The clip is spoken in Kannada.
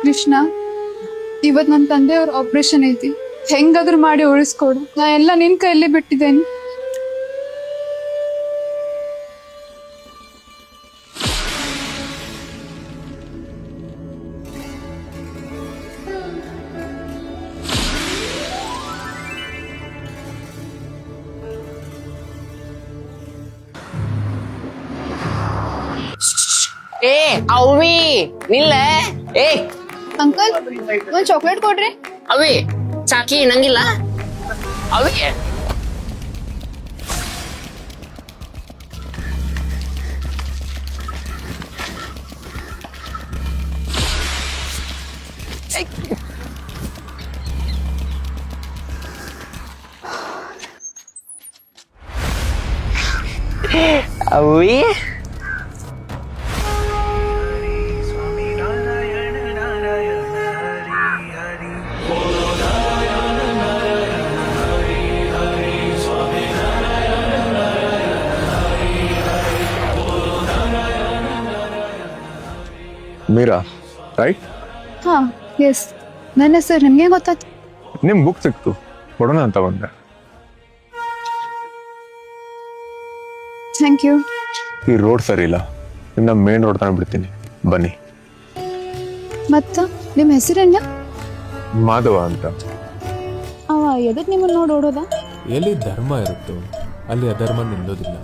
ಕೃಷ್ಣ, ಇವತ್ ನನ್ನ ತಂದೆಯವ್ರ ಆಪರೇಷನ್ ಐತಿ, ಹೆಂಗಾದ್ರೂ ಮಾಡಿ ಉಳಿಸ್ಕೊಡು. ನಾ ಎಲ್ಲ ನಿನ್ ಕೈಯಲ್ಲಿ ಬಿಟ್ಟಿದ್ದೇನೆ. ಏ ಅವಿ ನಿಲ್ಲ. ಏ ಅಂಕಲ್, ಒಂದ್ ಚಾಕ್ಲೇಟ್ ಕೊಡ್ರಿ. ಅವಿ ಚಾಕಿ ನಂಗಿಲ್ಲ. ಅವಿ ಅವಿ ಮೀರಾ ರೈಟ್? ಹಾ, ಎಸ್. ನನ್ನ ಹೆಸರು ನಿಮ್ಗೆ ಗೊತ್ತಾಯ್ತು? ನಿಮ್ ಬುಕ್ ಸಿಕ್ತು, ಕೊಡೋಣ ಅಂತ ಬಂದೆ. Thank you. ಈ ರೋಡ್ ಸರಿ ಇಲ್ಲ, ಇನ್ನ ಮೇನ್ ರೋಡ್ ತನಕ ಬಿಡ್ತೀನಿ, ಬನ್ನಿ. ಮತ್ತ ನಿಮ್ಮ ಹೆಸರೇನ? ಮಾಧವ ಅಂತ. ಅವ ಎದಕ್ ನಿಮ್ಮನ್ನ ನೋಡಿ ಓಡೋದ? ಎಲ್ಲಿ ಧರ್ಮ ಇರುತ್ತೋ ಅಲ್ಲಿ ಅಧರ್ಮ ನಿಲ್ಲೋದಿಲ್ಲ.